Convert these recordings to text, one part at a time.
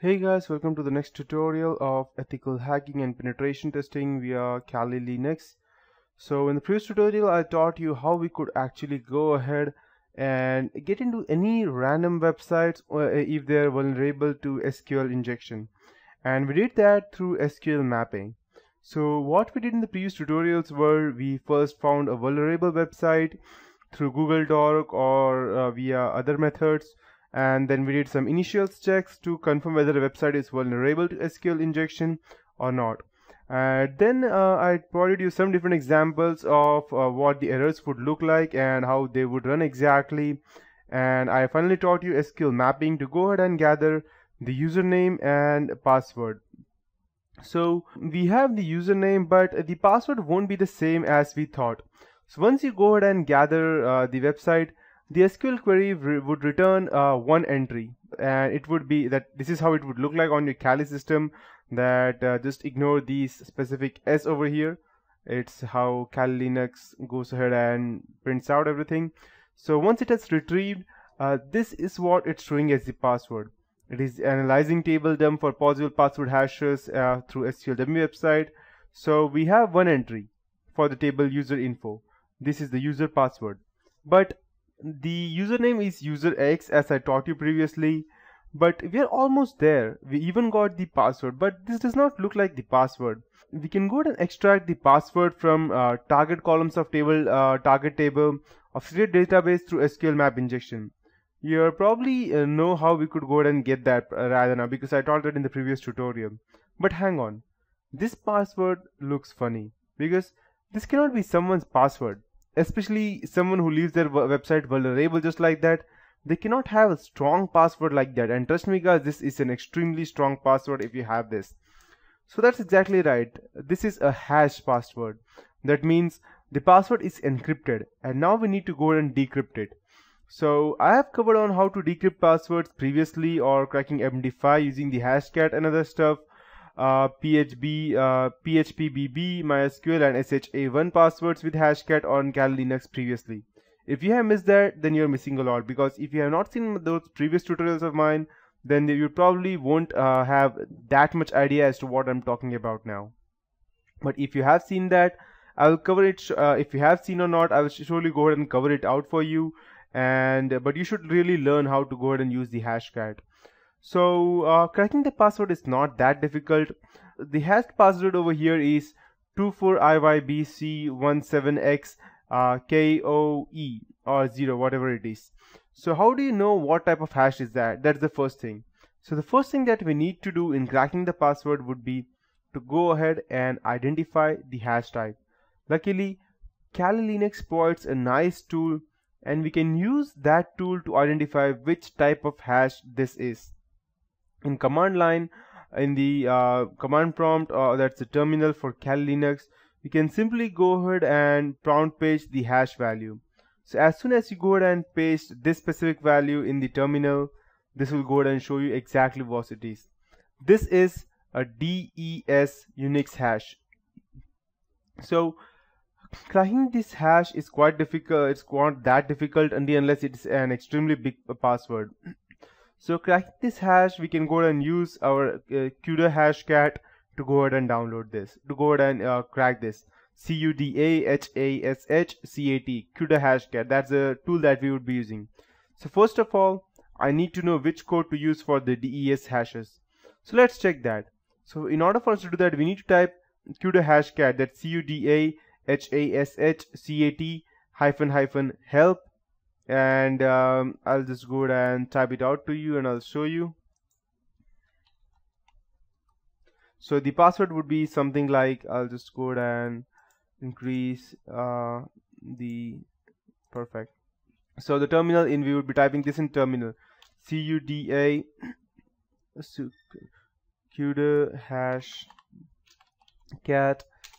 Hey guys, welcome to the next tutorial of ethical hacking and penetration testing via Kali Linux. So in the previous tutorial I taught you how we could actually go ahead and get into any random websites if they're vulnerable to SQL injection, and we did that through SQL mapping. So what we did in the previous tutorials were we first found a vulnerable website through Google Doc or via other methods, and then we did some initial checks to confirm whether the website is vulnerable to SQL injection or not. Then I provided you some different examples of what the errors would look like and how they would run exactly, and I finally taught you SQL mapping to go ahead and gather the username and password. So we have the username, but the password won't be the same as we thought. So once you go ahead and gather the website, the SQL query would return one entry, and it would be that this is how it would look like on your Kali system. That just ignore these specific S over here. It's how Kali Linux goes ahead and prints out everything. So once it has retrieved, this is what it's showing as the password. It is analyzing table dump for possible password hashes through SQLW website. So we have one entry for the table user info. This is the user password, but the username is user X as I taught you previously. But we are almost there. We even got the password, but this does not look like the password. We can go ahead and extract the password from target columns of table, target table of secret database through SQL map injection. You probably know how we could go ahead and get that rather now, because I taught that in the previous tutorial. But hang on, this password looks funny because this cannot be someone's password, especially someone who leaves their website vulnerable just like that. They cannot have a strong password like that, and trust me guys, this is an extremely strong password if you have this. So that's exactly right, this is a hash password. That means the password is encrypted, and now we need to go ahead and decrypt it. So I have covered on how to decrypt passwords previously, or cracking MD5 using the Hashcat and other stuff, PHPBB, MySQL and SHA1 passwords with Hashcat on Kali Linux previously. If you have missed that, then you're missing a lot, because if you have not seen those previous tutorials of mine, then you probably won't have that much idea as to what I'm talking about now. But if you have seen that, I will cover it. If you have seen or not, I will surely go ahead and cover it out for you. And but you should really learn how to go ahead and use the Hashcat. So cracking the password is not that difficult. The hashed password over here is 24IYBC17X KOE or 0, whatever it is. So how do you know what type of hash is that? That's the first thing. So the first thing that we need to do in cracking the password would be to go ahead and identify the hash type. Luckily, Kali Linux provides a nice tool, and we can use that tool to identify which type of hash this is. In command line, in the command prompt, that's the terminal for Kali Linux, you can simply go ahead and prompt paste the hash value. So as soon as you go ahead and paste this specific value in the terminal, this will go ahead and show you exactly what it is. This is a DES Unix hash. So cracking this hash is quite difficult. It's not that difficult unless it's an extremely big password. So cracking this hash, we can go ahead and use our CUDA Hashcat to go ahead and download this, to go ahead and crack this. CUDAHASHCAT, CUDA Hashcat. That's a tool that we would be using. So first of all, I need to know which code to use for the DES hashes. So let's check that. So in order for us to do that, we need to type CUDA Hashcat, that's CUDAHASHCAT -help, and I'll just go ahead and type it out to you and I'll show you. So the password would be something like, I'll just go ahead and increase the perfect. So the terminal in, we would be typing this in terminal, CUDA CUDA Hashcat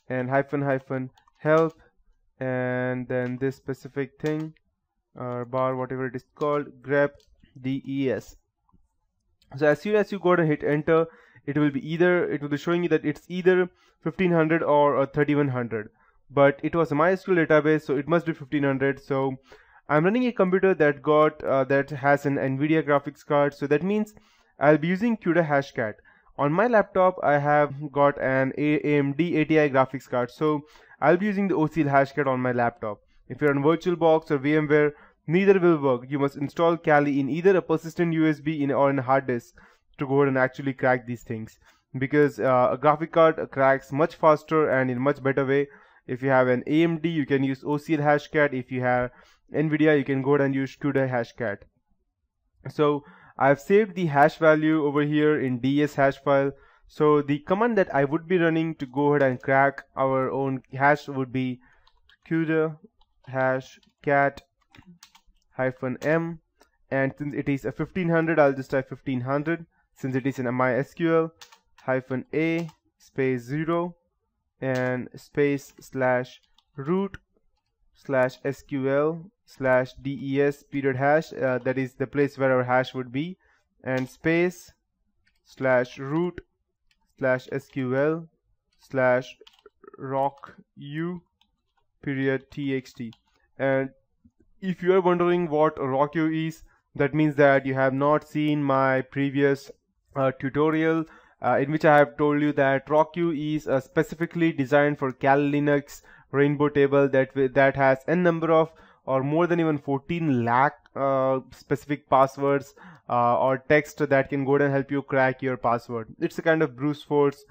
and -help, and then this specific thing or bar, whatever it is called, grep DES. So as soon as you go ahead and hit enter, it will be showing you that it's either 1500 or 3100, but it was a MySQL database, so it must be 1500. So I'm running a computer that has an NVIDIA graphics card, so that means I'll be using CUDA Hashcat. On my laptop, I have got an AMD ATI graphics card, so I'll be using the OCL Hashcat on my laptop. If you're on VirtualBox or VMware, neither will work. You must install Kali in either a persistent USB or in a hard disk to go ahead and actually crack these things, because a graphic card cracks much faster and in much better way. If you have an AMD, you can use OCL Hashcat. If you have NVIDIA, you can go ahead and use CUDA Hashcat. So I've saved the hash value over here in DS hash file. So the command that I would be running to go ahead and crack our own hash would be CUDA Hashcat -m, and since it is a 1500, I'll just type 1500. Since it is in MySQL, -a space 0 and space /root /SQL /des period hash, that is the place where our hash would be, and space /root /SQL /rocku period txt. And if you are wondering what rocku is, that means that you have not seen my previous tutorial in which I have told you that rocku is specifically designed for Kali Linux Rainbow table that has n number of or more than even 14 lakh specific passwords or text that can go ahead and help you crack your password. It's a kind of brute force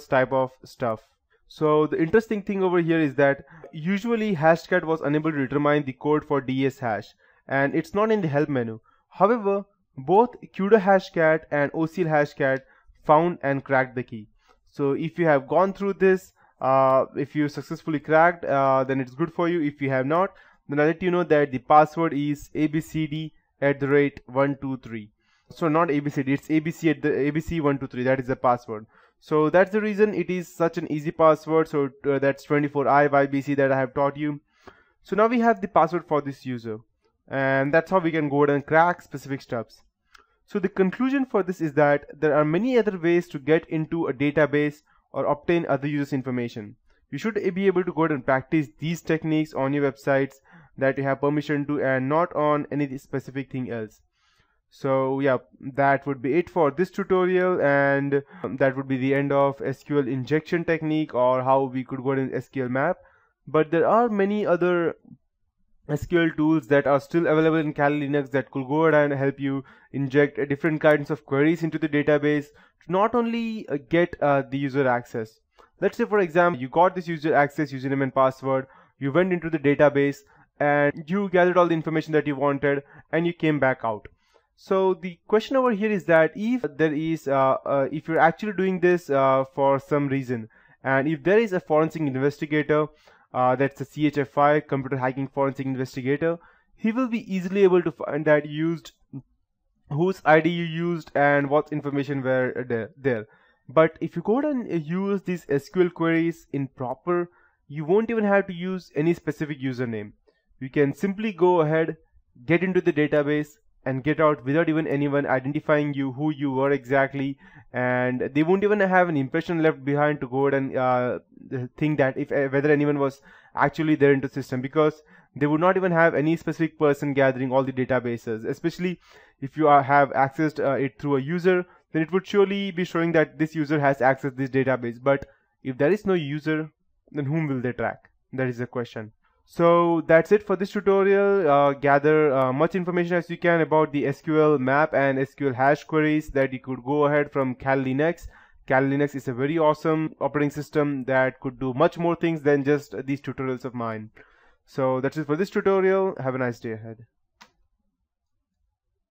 type of stuff. So the interesting thing over here is that usually Hashcat was unable to determine the code for DS hash, and it's not in the help menu. However, both CUDA Hashcat and OCL Hashcat found and cracked the key. So if you have gone through this, if you successfully cracked, then it's good for you. If you have not, then I'll let you know that the password is abcd@123. So not ABCD, it's ABC123. That is the password. So that's the reason it is such an easy password. So that's 24IYBC that I have taught you. So now we have the password for this user, and that's how we can go ahead and crack specific stuffs. So the conclusion for this is that there are many other ways to get into a database or obtain other users' information. You should be able to go ahead and practice these techniques on your websites that you have permission to, and not on any specific thing else. So yeah, that would be it for this tutorial, and that would be the end of SQL injection technique, or how we could go ahead and SQL map. But there are many other SQL tools that are still available in Kali Linux that could go ahead and help you inject different kinds of queries into the database to not only get the user access. Let's say, for example, you got this user access username and password, you went into the database and you gathered all the information that you wanted, and you came back out. So the question over here is that if there is, if you're actually doing this for some reason, and if there is a forensic investigator, that's a CHFI, computer hacking forensic investigator, he will be easily able to find that used, whose ID you used, and what information were there. But if you go ahead and use these SQL queries in proper, you won't even have to use any specific username. You can simply go ahead, get into the database, and get out without even anyone identifying you, who you were exactly, and they won't even have an impression left behind to go ahead and think that if whether anyone was actually there in the system, because they would not even have any specific person gathering all the databases. Especially if you have accessed it through a user, then it would surely be showing that this user has accessed this database. But if there is no user, then whom will they track? That is the question. So that's it for this tutorial. Gather much information as you can about the SQL map and SQL hash queries that you could go ahead from Kali Linux. Kali Linux is a very awesome operating system that could do much more things than just these tutorials of mine. So that's it for this tutorial. Have a nice day ahead.